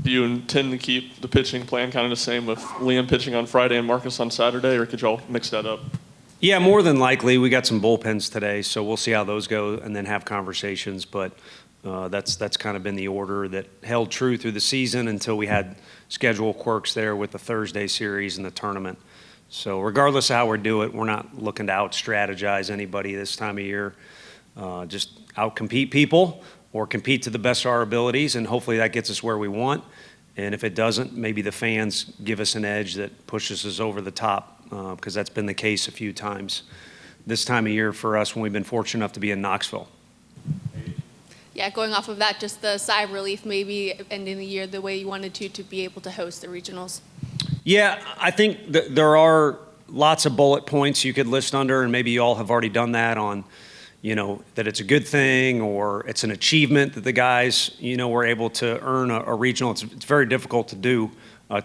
Do you intend to keep the pitching plan kind of the same with Liam pitching on Friday and Marcus on Saturday, or could y'all mix that up? Yeah, more than likely. We got some bullpens today, so we'll see how those go and then have conversations. But that's kind of been the order that held true through the season until we had schedule quirks there with the Thursday series and the tournament. So regardless of how we do it, we're not looking to out-strategize anybody this time of year. Just out-compete people or compete to the best of our abilities, and hopefully that gets us where we want. And if it doesn't, maybe the fans give us an edge that pushes us over the top, because that's been the case a few times this time of year for us when we've been fortunate enough to be in Knoxville. Yeah, going off of that, just the sigh of relief maybe ending the year the way you wanted to be able to host the regionals. Yeah, I think that there are lots of bullet points you could list under, and maybe you all have already done that on, that it's a good thing or it's an achievement that the guys, were able to earn a regional. It's very difficult to do,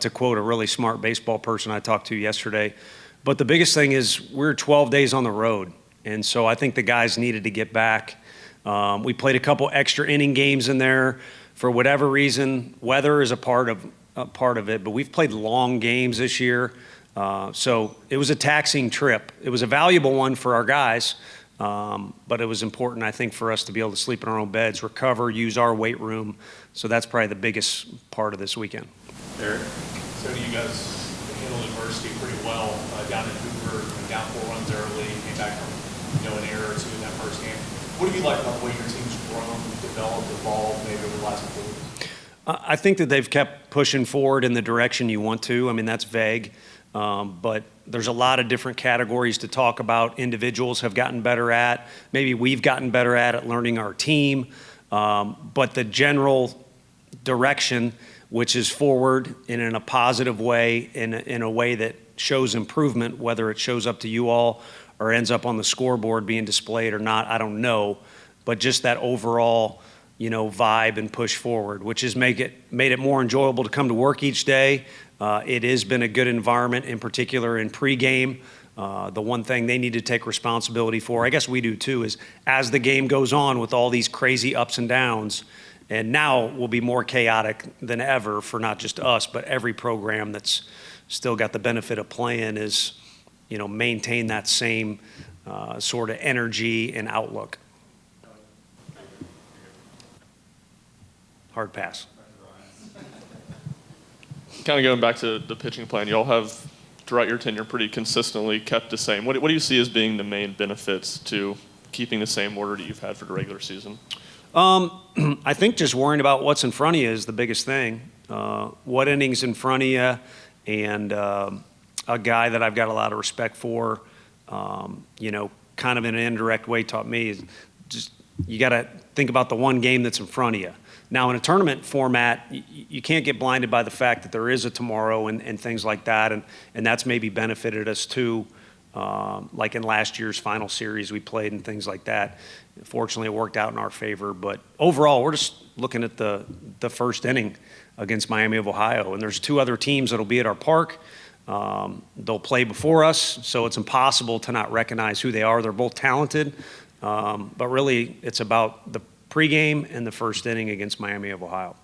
to quote a really smart baseball person I talked to yesterday. But the biggest thing is we're 12 days on the road, and so I think the guys needed to get back. We played a couple extra inning games in there for whatever reason. Weather is a part of it, but we've played long games this year. So it was a taxing trip. It was a valuable one for our guys, but it was important, I think, for us to be able to sleep in our own beds, recover, use our weight room. So that's probably the biggest part of this weekend. Eric, so you guys handled adversity pretty well down in Hoover, down 4 runs early, came back from an error or two in that first game. What do you like about the way your team's grown, developed, evolved maybe over the last couple of weeks? I think that they've kept pushing forward in the direction you want to. I mean, that's vague, but there's a lot of different categories to talk about. Individuals have gotten better at. Maybe we've gotten better at learning our team. But the general direction, which is forward and in a positive way, in a way that shows improvement, whether it shows up to you all or ends up on the scoreboard being displayed or not, I don't know. But just that overall vibe and push forward, which has made it more enjoyable to come to work each day. It has been a good environment, in particular in pregame. The one thing they need to take responsibility for, I guess we do too, is as the game goes on with all these crazy ups and downs, and now will be more chaotic than ever for not just us, but every program that's still got the benefit of playing is, maintain that same sort of energy and outlook. Hard pass. Kind of going back to the pitching plan, y'all have, throughout your tenure, pretty consistently kept the same. What do you see as being the main benefits to keeping the same order that you've had for the regular season? I think just worrying about what's in front of you is the biggest thing. What innings in front of you, and a guy that I've got a lot of respect for, kind of in an indirect way taught me is just you got to think about the one game that's in front of you. Now, in a tournament format, you can't get blinded by the fact that there is a tomorrow and things like that, and that's maybe benefited us too, like in last year's final series we played and things like that. Fortunately, it worked out in our favor, but overall, we're just looking at the first inning against Miami of Ohio, and there's 2 other teams that'll be at our park. They'll play before us, so it's impossible to not recognize who they are. They're both talented, but really it's about the pregame and the first inning against Miami of Ohio.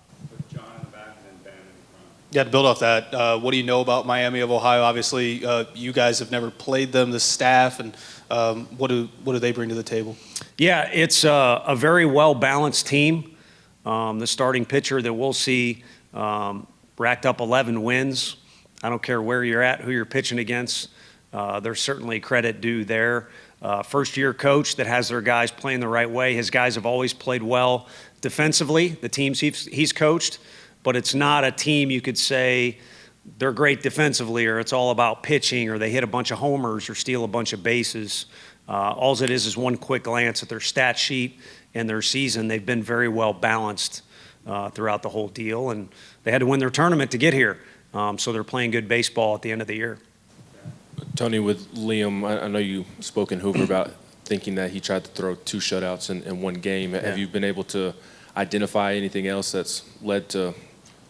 John in the back and then Ben in front. Yeah, to build off that, what do you know about Miami of Ohio? Obviously, you guys have never played them, the staff, and what do they bring to the table? Yeah, it's a very well-balanced team. The starting pitcher that we'll see racked up 11 wins. I don't care where you're at, who you're pitching against. There's certainly credit due there. First-year coach that has their guys playing the right way. His guys have always played well defensively, the teams he's coached, but it's not a team you could say they're great defensively or it's all about pitching or they hit a bunch of homers or steal a bunch of bases. All it is one quick glance at their stat sheet and their season. They've been very well balanced throughout the whole deal, and they had to win their tournament to get here. So they're playing good baseball at the end of the year. Tony, with Liam, I know you spoke in Hoover about thinking that he tried to throw 2 shutouts in one game. Yeah. Have you been able to identify anything else that's led to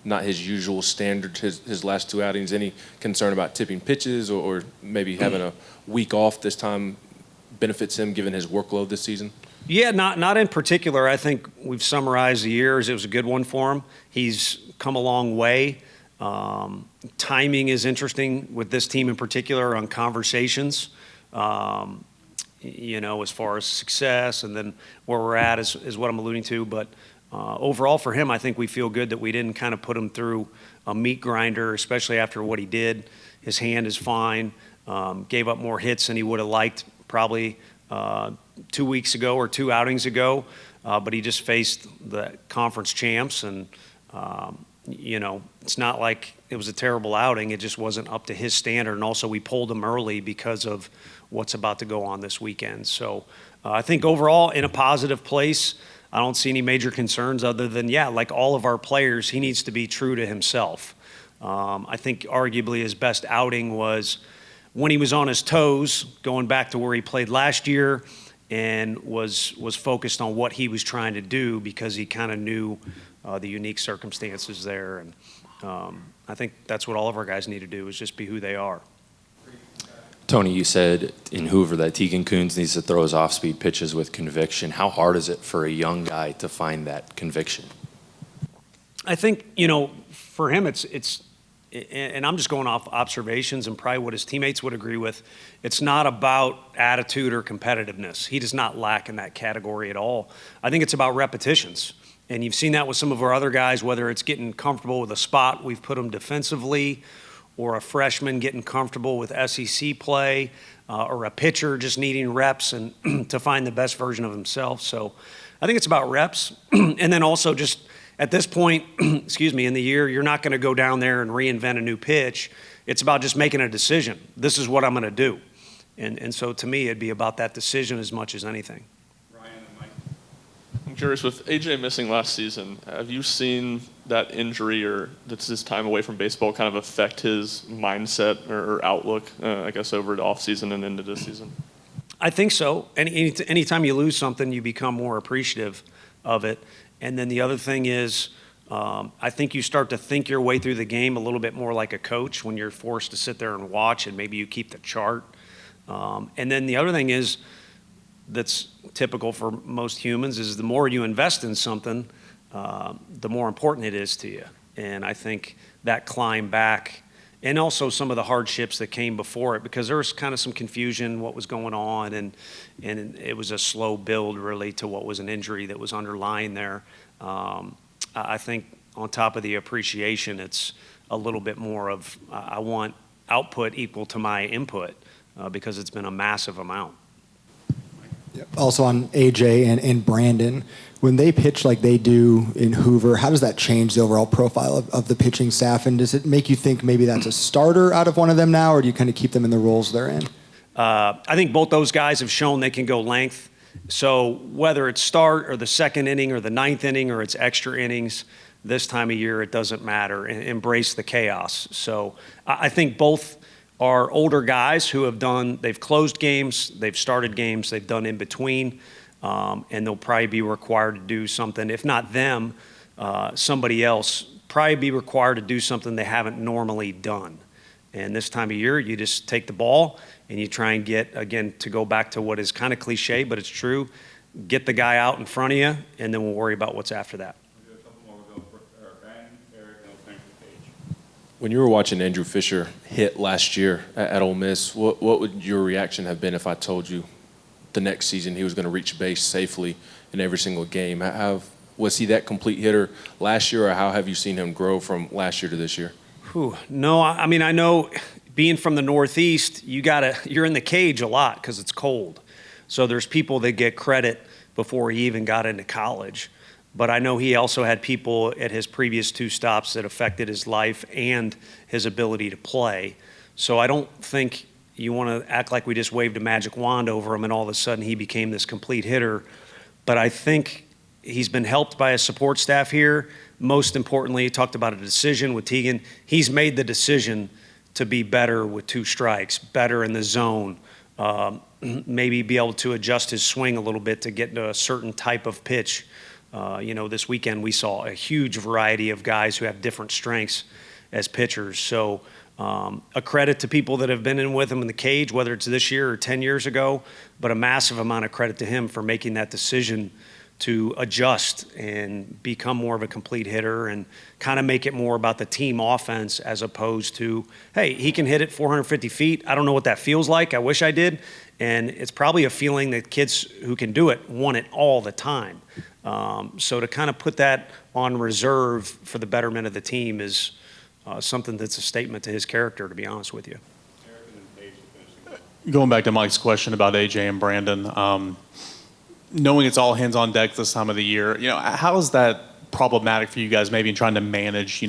not his usual standard, his last 2 outings? Any concern about tipping pitches or maybe having a week off this time benefits him given his workload this season? Yeah, not in particular. I think we've summarized the year as it was a good one for him. He's come a long way. Timing is interesting with this team in particular on conversations, as far as success and then where we're at is what I'm alluding to. But overall for him, I think we feel good that we didn't kind of put him through a meat grinder, especially after what he did. His hand is fine. Gave up more hits than he would have liked probably 2 weeks ago or 2 outings ago, but he just faced the conference champs, and it's not like it was a terrible outing. It just wasn't up to his standard, and also we pulled him early because of what's about to go on this weekend. So I think overall in a positive place. I don't see any major concerns other than, like all of our players, he needs to be true to himself. I think arguably his best outing was when he was on his toes, going back to where he played last year, and was focused on what he was trying to do because he kind of knew the unique circumstances there. And I think that's what all of our guys need to do, is just be who they are. Tony, you said in Hoover that Tegan Coons needs to throw his off-speed pitches with conviction. How hard is it for a young guy to find that conviction? I think, for him, it's and I'm just going off observations and probably what his teammates would agree with. It's not about attitude or competitiveness. He does not lack in that category at all. I think it's about repetitions. And you've seen that with some of our other guys, whether it's getting comfortable with a spot we've put them defensively, or a freshman getting comfortable with SEC play, or a pitcher just needing reps and to find the best version of himself. So I think it's about reps. And then also just at this point, in the year, you're not going to go down there and reinvent a new pitch. It's about just making a decision. This is what I'm going to do. And so to me, it'd be about that decision as much as anything. I'm curious, with AJ missing last season, have you seen that injury or that's his time away from baseball kind of affect his mindset or outlook, I guess, over the offseason and into this season? I think so. Anytime you lose something, you become more appreciative of it. And then the other thing is, I think you start to think your way through the game a little bit more like a coach when you're forced to sit there and watch, and maybe you keep the chart. And then the other thing is, that's typical for most humans, is the more you invest in something, the more important it is to you. And I think that climb back, and also some of the hardships that came before it, because there was kind of some confusion what was going on, and it was a slow build really to what was an injury that was underlying there. I think on top of the appreciation, it's a little bit more of I want output equal to my input, because it's been a massive amount. Also on AJ and Brandon, when they pitch like they do in Hoover, how does that change the overall profile of the pitching staff? And does it make you think maybe that's a starter out of one of them now, or do you kind of keep them in the roles they're in? I think both those guys have shown they can go length. So whether it's start or the second inning or the ninth inning or it's extra innings, this time of year, it doesn't matter. Embrace the chaos. So I think both are older guys who they've closed games, they've started games, they've done in between, and they'll probably be required to do something, if not them, somebody else, probably be required to do something they haven't normally done. And this time of year, you just take the ball and you try and get, again, to go back to what is kind of cliche, but it's true, get the guy out in front of you, and then we'll worry about what's after that. When you were watching Andrew Fischer hit last year at Ole Miss, what would your reaction have been if I told you the next season he was going to reach base safely in every single game? Was he that complete hitter last year, or how have you seen him grow from last year to this year? No, I mean, I know being from the Northeast, you're in the cage a lot because it's cold. So there's people that get credit before he even got into college. But I know he also had people at his previous 2 stops that affected his life and his ability to play. So I don't think you want to act like we just waved a magic wand over him and all of a sudden he became this complete hitter. But I think he's been helped by his support staff here. Most importantly, he talked about a decision with Tegan. He's made the decision to be better with 2 strikes, better in the zone, maybe be able to adjust his swing a little bit to get into a certain type of pitch. This weekend we saw a huge variety of guys who have different strengths as pitchers. So A credit to people that have been in with him in the cage, whether it's this year or 10 years ago, but a massive amount of credit to him for making that decision to adjust and become more of a complete hitter and kind of make it more about the team offense as opposed to, hey, he can hit it 450 feet. I don't know what that feels like. I wish I did. And it's probably a feeling that kids who can do it want it all the time. So to kind of put that on reserve for the betterment of the team is something that's a statement to his character, to be honest with you. Going back to Mike's question about AJ and Brandon, knowing it's all hands on deck this time of the year, how is that problematic for you guys maybe in trying to manage,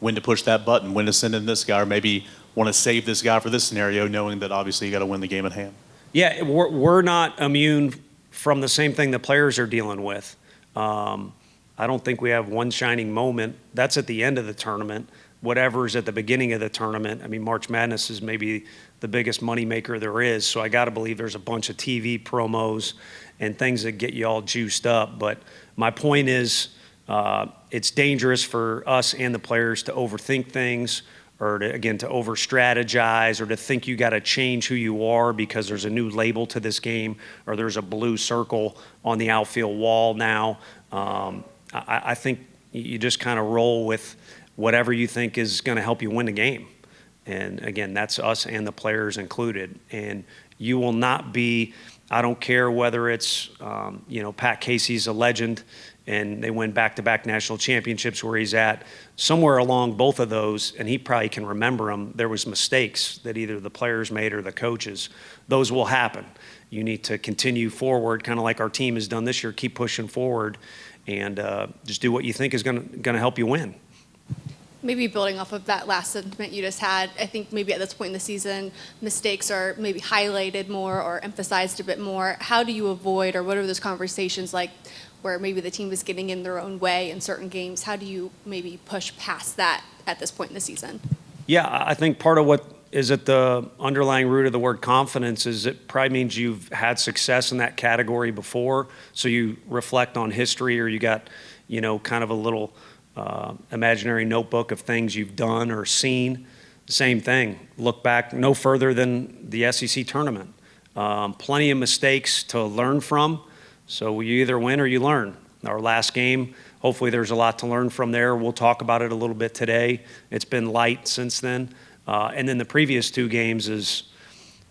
when to push that button, when to send in this guy, or maybe want to save this guy for this scenario, knowing that obviously you got to win the game at hand? Yeah, we're not immune from the same thing the players are dealing with. I don't think we have one shining moment. That's at the end of the tournament. Whatever's at the beginning of the tournament. I mean, March Madness is maybe the biggest moneymaker there is, so I got to believe there's a bunch of TV promos and things that get you all juiced up. But my point is, it's dangerous for us and the players to overthink things or to over-strategize or to think you got to change who you are because there's a new label to this game or there's a blue circle on the outfield wall now. I think you just kind of roll with whatever you think is going to help you win the game. And again, that's us and the players included. And you will not be, I don't care whether it's, Pat Casey's a legend and they win back-to-back national championships where he's at. Somewhere along both of those, and he probably can remember them, there was mistakes that either the players made or the coaches. Those will happen. You need to continue forward, kind of like our team has done this year, keep pushing forward and just do what you think is going to help you win. Maybe building off of that last sentiment you just had, I think maybe at this point in the season, mistakes are maybe highlighted more or emphasized a bit more. How do you avoid, or what are those conversations like where maybe the team is getting in their own way in certain games? How do you maybe push past that at this point in the season? Yeah, I think part of what is at the underlying root of the word confidence is it probably means you've had success in that category before, so you reflect on history or you got, kind of a little imaginary notebook of things you've done or seen. Same thing. Look back no further than the SEC tournament. Plenty of mistakes to learn from. So you either win or you learn. Our last game, hopefully there's a lot to learn from there. We'll talk about it a little bit today. It's been light since then. And then the previous two games is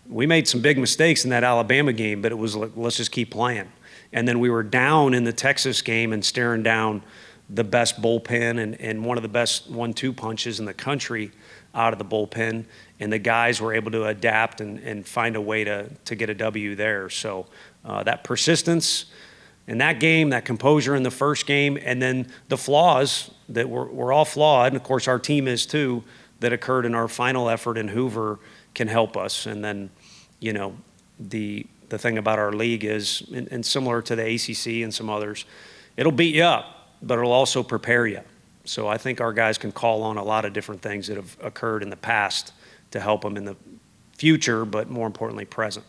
we made some big mistakes in that Alabama game, but it was like, let's just keep playing. And then we were down in the Texas game and staring down the best bullpen and one of the best 1-2 punches in the country out of the bullpen. And the guys were able to adapt and find a way to get a W there. So that persistence in that game, that composure in the first game, and then the flaws that we're all flawed, and of course our team is too, that occurred in our final effort in Hoover can help us. And then, the thing about our league is, and similar to the ACC and some others, it'll beat you up, but it'll also prepare you. So I think our guys can call on a lot of different things that have occurred in the past to help them in the future, but more importantly, present.